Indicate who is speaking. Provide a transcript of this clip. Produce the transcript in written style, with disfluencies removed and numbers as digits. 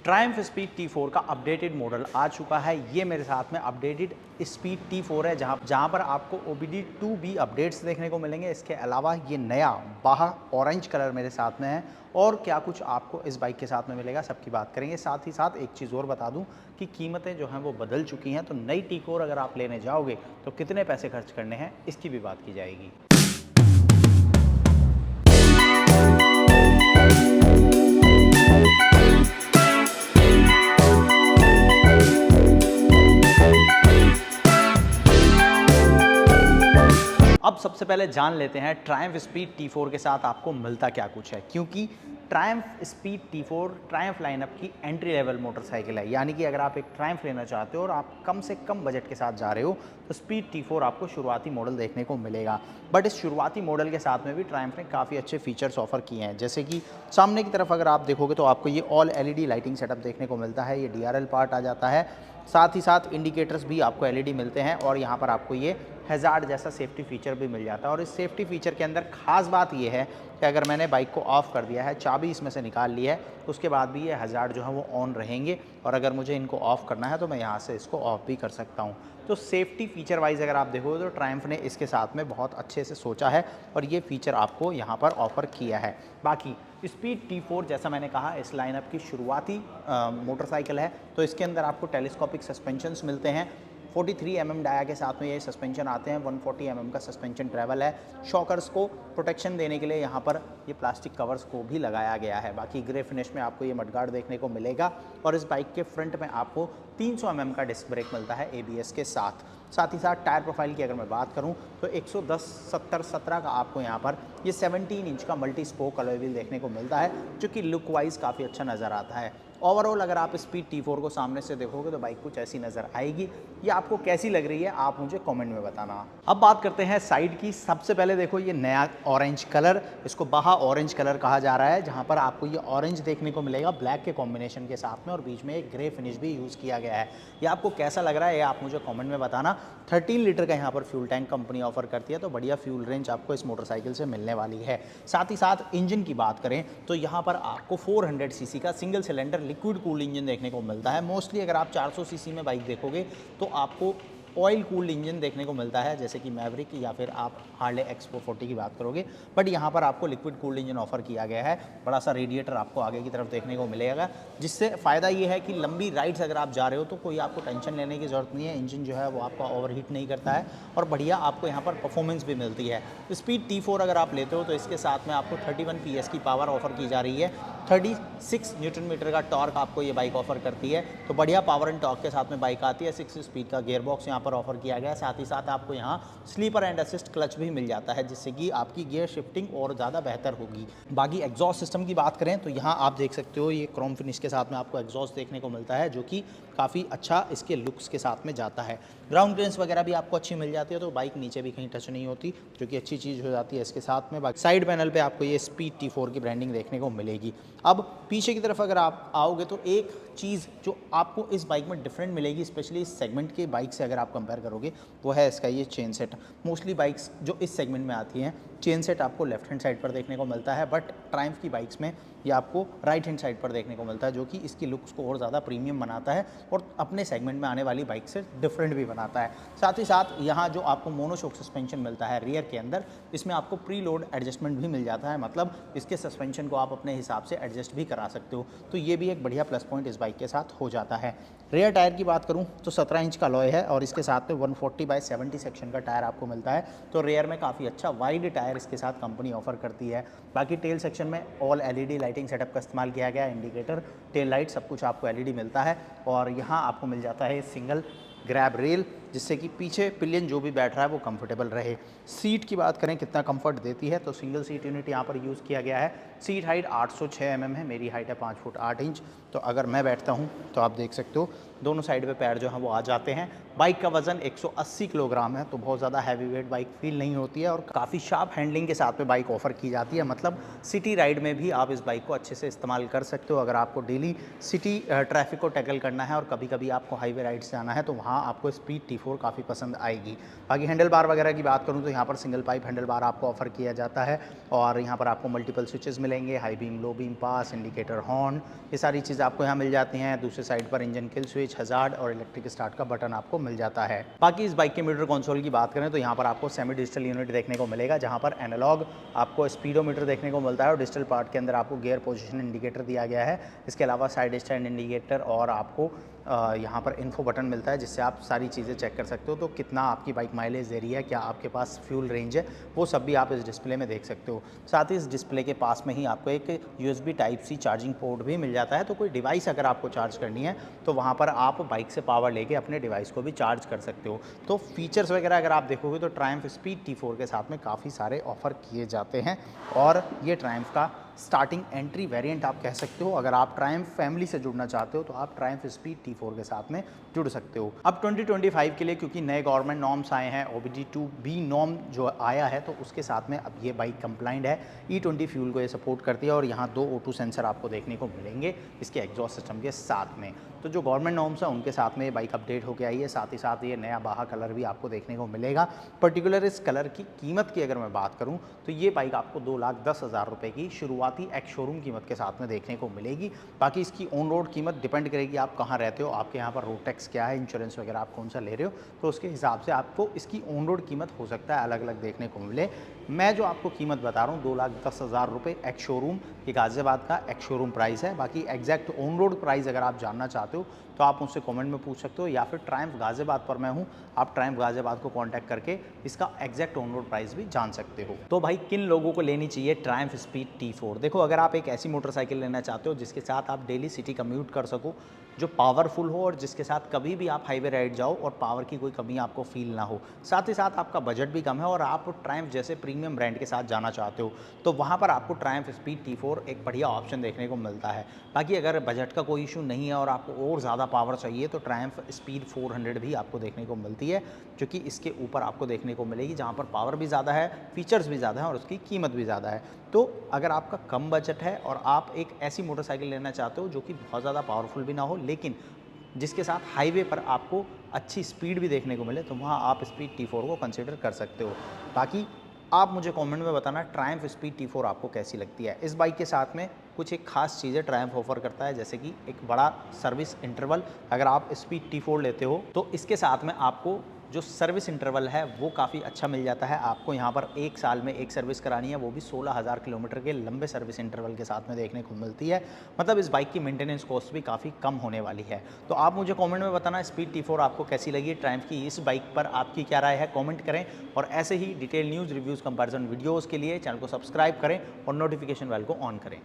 Speaker 1: Triumph speed T4 का updated model आ चुका है। ये मेरे साथ में अपडेटेड स्पीड T4 है, जहाँ पर आपको OBD2B अपडेट्स देखने को मिलेंगे। इसके अलावा ये नया बाहा ऑरेंज कलर मेरे साथ में है। और क्या कुछ आपको इस बाइक के साथ में मिलेगा, सबकी बात करेंगे। साथ ही साथ एक चीज़ और बता दूं कि कीमतें जो हैं वो बदल चुकी हैं, तो नई T4 अगर आप लेने जाओगे तो कितने पैसे खर्च करने हैं, इसकी भी बात की जाएगी। अब सबसे पहले जान लेते हैं ट्रायम्फ स्पीड T4 के साथ आपको मिलता क्या कुछ है, क्योंकि Triumph speed T4 Triumph lineup की एंट्री लेवल मोटरसाइकिल है। यानी कि अगर आप एक ट्रायम्फ लेना चाहते हो और आप कम से कम बजट के साथ जा रहे हो तो स्पीड T4 आपको शुरुआती मॉडल देखने को मिलेगा। बट इस शुरुआती मॉडल के साथ में भी ट्रायम्फ ने काफ़ी अच्छे फीचर्स ऑफर किए हैं। जैसे कि सामने की तरफ अगर आप देखोगे तो आपको ये ऑल LED लाइटिंग सेटअप देखने को मिलता है। ये DRL पार्ट आ जाता है, साथ ही साथ इंडिकेटर्स भी आपको LED मिलते हैं और यहाँ पर आपको ये हैज़ार्ड जैसा सेफ्टी फीचर भी मिल जाता है। और इस सेफ्टी फीचर के अंदर खास बात ये है कि अगर मैंने बाइक को ऑफ़ कर दिया है, चाबी इसमें से निकाल ली है, उसके बाद भी ये हैज़ार्ड जो है वो ऑन रहेंगे और अगर मुझे इनको ऑफ़ करना है तो मैं यहाँ से इसको ऑफ़ भी कर सकता हूँ। तो सेफ्टी फीचर वाइज अगर आप देखोगे तो ट्रायम्फ ने इसके साथ में बहुत अच्छे से सोचा है और ये फीचर आपको यहाँ पर ऑफ़र किया है। बाकी स्पीड T4 जैसा मैंने कहा इस लाइनअप की शुरुआती मोटरसाइकिल है, तो इसके अंदर आपको टेलीस्कोपिक सस्पेंशंस मिलते हैं। 43 mm डाया के साथ में ये सस्पेंशन आते हैं। 140 mm का सस्पेंशन ट्रैवल है। शॉकर्स को प्रोटेक्शन देने के लिए यहाँ पर ये प्लास्टिक कवर्स को भी लगाया गया है। बाकी ग्रे फिनिश में आपको ये मडगार्ड देखने को मिलेगा और इस बाइक के फ्रंट में आपको 300 mm का डिस्क ब्रेक मिलता है ABS के साथ। साथ ही साथ टायर प्रोफाइल की अगर मैं बात करूं तो 110 70 17 का आपको यहाँ पर ये 17 इंच का मल्टी स्पोक अलॉय व्हील देखने को मिलता है, जो कि लुक वाइज काफ़ी अच्छा नज़र आता है। ओवरऑल अगर आप स्पीड T4 को सामने से देखोगे तो बाइक कुछ ऐसी नज़र आएगी। ये आपको कैसी लग रही है आप मुझे कमेंट में बताना। अब बात करते हैं साइड की। सबसे पहले देखो ये नया ऑरेंज कलर, इसको बाहा ऑरेंज कलर कहा जा रहा है, जहाँ पर आपको ये ऑरेंज देखने को मिलेगा ब्लैक के कॉम्बिनेशन के साथ में और बीच में एक ग्रे फिनिश भी यूज़ किया गया है। ये आपको कैसा लग रहा है ये आप मुझे कॉमेंट में बताना। 13 लीटर का यहाँ पर फ्यूल टैंक कंपनी ऑफर करती है, तो बढ़िया फ्यूल रेंज आपको इस मोटरसाइकिल से मिलने वाली है। साथ ही साथ इंजन की बात करें तो यहाँ पर आपको 400 सीसी का single cylinder liquid cooled engine देखने को मिलता है। मोस्टली अगर आप 400 सीसी में बाइक देखोगे तो आपको ऑयल कूल्ड इंजन देखने को मिलता है, जैसे कि मैवरिक या फिर आप हार्ले X440 की बात करोगे। बट यहाँ पर आपको लिक्विड कूल्ड इंजन ऑफर किया गया है। बड़ा सा रेडिएटर आपको आगे की तरफ देखने को मिलेगा, जिससे फ़ायदा ये है कि लंबी राइड्स अगर आप जा रहे हो तो कोई आपको टेंशन लेने की ज़रूरत नहीं है। इंजन जो है वो आपका ओवरहीट नहीं करता है और बढ़िया आपको यहाँ पर परफॉर्मेंस भी मिलती है। स्पीड T4 अगर आप लेते हो तो इसके साथ में आपको 31 PS की पावर ऑफर की जा रही है। 36 न्यूटन मीटर का टॉर्क आपको ये बाइक ऑफर करती है, तो बढ़िया पावर एंड टॉर्क के साथ में बाइक आती है। 6 स्पीड का गियर बॉक्स यहाँ पर ऑफर किया गया है। साथ ही साथ आपको यहाँ स्लीपर एंड असिस्ट क्लच भी मिल जाता है, जिससे कि आपकी गियर शिफ्टिंग और ज़्यादा बेहतर होगी। बाकी एग्जॉस्ट सिस्टम की बात करें तो यहाँ आप देख सकते हो ये क्रोम फिनिश के साथ में आपको एग्जॉस्ट देखने को मिलता है, जो कि काफ़ी अच्छा इसके लुक्स के साथ में जाता है। ग्राउंड क्लियरेंस वगैरह भी आपको अच्छी मिल जाती है, तो बाइक नीचे भी कहीं टच नहीं होती, जो कि अच्छी चीज़ हो जाती है इसके साथ में। बाकी साइड पैनल पे आपको ये स्पीड T4 की ब्रांडिंग देखने को मिलेगी। अब पीछे की तरफ अगर आप आओगे तो एक चीज़ जो आपको इस बाइक में डिफरेंट मिलेगी, स्पेशली इस सेगमेंट के बाइक से अगर आप कंपेयर करोगे, वो है इसका ये चेन सेट। मोस्टली बाइक्स जो इस सेगमेंट में आती हैं चेन सेट आपको लेफ्ट हैंड साइड पर देखने को मिलता है, बट ट्रायम्फ की बाइक्स में ये आपको राइट हैंड साइड पर देखने को मिलता है, जो कि इसकी लुक्स को और ज़्यादा प्रीमियम बनाता है और अपने सेगमेंट में आने वाली बाइक से डिफरेंट भी बनाता है। साथ ही साथ यहाँ जो आपको मोनोशॉक सस्पेंशन मिलता है रियर के अंदर, इसमें आपको प्री लोड एडजस्टमेंट भी मिल जाता है, मतलब इसके सस्पेंशन को आप अपने हिसाब से एडजस्ट भी करा सकते हो, तो ये भी एक बढ़िया प्लस पॉइंट इस बाइक के साथ हो जाता है। रेयर टायर की बात करूं तो 17 इंच का अलॉय है और इसके साथ में 140/70 सेक्शन का टायर आपको मिलता है, तो रेयर में काफ़ी अच्छा वाइड टायर इसके साथ कंपनी ऑफर करती है। बाकी टेल सेक्शन में ऑल LED लाइटिंग सेटअप का इस्तेमाल किया गया है। इंडिकेटर, टेल लाइट सब कुछ आपको LED मिलता है और यहाँ आपको मिल जाता है सिंगल ग्रैब रेल, जिससे कि पीछे पिलियन जो भी बैठ रहा है वो कंफर्टेबल रहे। सीट की बात करें कितना कंफर्ट देती है, तो सिंगल सीट यूनिट यहाँ पर यूज़ किया गया है। सीट हाइट 806 mm है, मेरी हाइट है 5 फुट 8 इंच, तो अगर मैं बैठता हूँ तो आप देख सकते हो दोनों साइड पे पैर जो हैं वो आ जाते हैं। बाइक का वजन 180 किलोग्राम है, तो बहुत ज़्यादा हैवी वेट बाइक फील नहीं होती है और काफ़ी शार्प हैंडलिंग के साथ में बाइक ऑफर की जाती है। मतलब सिटी राइड में भी आप इस बाइक को अच्छे से इस्तेमाल कर सकते हो। अगर आपको डेली सिटी ट्रैफिक को टैकल करना है और कभी कभी आपको हाईवे राइड से आना है तो वहाँ आपको स्पीड T4 काफ़ी पसंद आएगी। बाकी हैंडल बार वगैरह की बात करूँ तो यहाँ पर सिंगल पाइप हैंडल बार आपको ऑफर किया जाता है और यहाँ पर आपको मल्टीपल स्विचेस मिलेंगे, हाई बीम, लो बीम, पास, इंडिकेटर, हॉर्न, ये सारी चीज़ें आपको यहाँ मिल जाती हैं। दूसरी साइड पर इंजन किल स्विच, हजार्ड और इलेक्ट्रिक स्टार्ट का बटन आपको मिल जाता है। बाकी इस बाइक के मीटर कंसोल की बात करें तो यहाँ पर आपको सेमी डिजिटल यूनिट देखने को मिलेगा, जहाँ पर एनालॉग आपको स्पीडोमीटर देखने को मिलता है और डिजिटल पार्ट के अंदर आपको गियर पोजीशन इंडिकेटर दिया गया है। इसके अलावा साइड स्टैंड इंडिकेटर और आपको यहाँ पर इन्फो बटन मिलता है, जिससे आप सारी चीज़ें चेक कर सकते हो। तो कितना आपकी बाइक माइलेज दे रही है, क्या आपके पास फ्यूल रेंज है, वो सब भी आप इस डिस्प्ले में देख सकते हो। साथ ही इस डिस्प्ले के पास में ही आपको एक USB Type-C चार्जिंग पोर्ट भी मिल जाता है। तो कोई डिवाइस अगर आपको चार्ज करनी है तो वहाँ पर आप बाइक से पावर लेके अपने डिवाइस को भी चार्ज कर सकते हो। तो फीचर्स वगैरह अगर आप देखोगे तो ट्रायम्फ स्पीड T4 के साथ में काफ़ी सारे ऑफर किए जाते हैं और ये ट्रायम्फ का स्टार्टिंग एंट्री वेरिएंट आप कह सकते हो। अगर आप ट्रायम्फ फैमिली से जुड़ना चाहते हो तो आप ट्रायम्फ स्पीड T4 के साथ में जुड़ सकते हो। अब 2025 के लिए क्योंकि नए गवर्नमेंट नॉर्म्स आए हैं, OBD2B नॉर्म जो आया है तो उसके साथ में अब ये बाइक कंप्लाइंट है। E20 फ्यूल को ये सपोर्ट करती है और यहाँ 2 O2 सेंसर आपको देखने को मिलेंगे इसके एग्जॉस्ट सिस्टम के साथ में। तो जो गवर्नमेंट नॉर्म्स है उनके साथ में ये बाइक अपडेट होकर आई है। साथ ही साथ ये नया बाहा कलर भी आपको देखने को मिलेगा। पर्टिकुलर इस कलर की कीमत की अगर मैं बात करूं तो ये बाइक आपको 2,10,000 रुपये की शुरुआती एक्स शोरूम कीमत के साथ में देखने को मिलेगी। बाकी इसकी ऑन रोड कीमत डिपेंड करेगी आप कहाँ रहते हो, आपके यहाँ पर रोड टैक्स क्या है, इंश्योरेंस वगैरह आप कौन सा ले रहे हो, तो उसके हिसाब से आपको इसकी ऑन रोड कीमत हो सकता है अलग अलग देखने को मिले। मैं जो आपको कीमत बता रहा हूँ 2,10,000 रुपये एक्स शोरूम, ये गाज़ियाबाद का एक्स शोरूम प्राइस है। बाकी एग्जैक्ट ऑन रोड प्राइस अगर आप जानना चाहते हो तो आप मुझसे कमेंट में पूछ सकते हो या फिर ट्रायम्फ गाज़ियाबाद पर मैं हूँ, आप ट्रायम्फ गाज़ियाबाद को कांटेक्ट करके इसका एग्जैक्ट ऑन रोड प्राइस भी जान सकते हो। तो भाई किन लोगों को लेनी चाहिए ट्रायम्फ स्पीड T4? देखो, अगर आप एक ऐसी मोटरसाइकिल लेना चाहते हो जिसके साथ आप डेली सिटी कम्यूट कर सको, जो पावरफुल हो और जिसके साथ कभी भी आप हाईवे राइड जाओ और पावर की कोई कमी आपको फील ना हो, साथ ही साथ आपका बजट भी कम है और आप ट्रायम्फ जैसे प्रीमियम ब्रांड के साथ जाना चाहते हो, तो वहाँ पर आपको ट्रायम्फ स्पीड T4 एक बढ़िया ऑप्शन देखने को मिलता है। बाकी अगर बजट का कोई इशू नहीं है और आपको और ज़्यादा पावर चाहिए तो ट्रायम्फ स्पीड 400 भी आपको देखने को मिलती है, जो कि इसके ऊपर आपको देखने को मिलेगी, जहाँ पर पावर भी ज़्यादा है, फीचर्स भी ज़्यादा है और उसकी कीमत भी ज़्यादा है। तो अगर आपका कम बजट है और आप एक ऐसी मोटरसाइकिल लेना चाहते हो जो कि बहुत ज़्यादा पावरफुल भी ना हो लेकिन जिसके साथ हाईवे पर आपको अच्छी स्पीड भी देखने को मिले, तो वहाँ आप स्पीड T4 को कंसिडर कर सकते हो। बाकी आप मुझे कमेंट में बताना ट्रायम्फ स्पीड T4 आपको कैसी लगती है। इस बाइक के साथ में कुछ एक खास चीज़ें ट्रायम्फ ऑफर करता है, जैसे कि एक बड़ा सर्विस इंटरवल। अगर आप स्पीड T4 लेते हो तो इसके साथ में आपको जो सर्विस इंटरवल है वो काफ़ी अच्छा मिल जाता है। आपको यहाँ पर 1 साल में एक सर्विस करानी है, वो भी 16,000 किलोमीटर के लंबे सर्विस इंटरवल के साथ में देखने को मिलती है। मतलब इस बाइक की मेंटेनेंस कॉस्ट भी काफ़ी कम होने वाली है। तो आप मुझे कमेंट में बताना स्पीड T4 आपको कैसी लगी, ट्रायम्फ की इस बाइक पर आपकी क्या राय है, कमेंट करें। और ऐसे ही detail news, reviews, comparison videos के लिए चैनल को सब्सक्राइब करें और नोटिफिकेशन बेल को ऑन करें।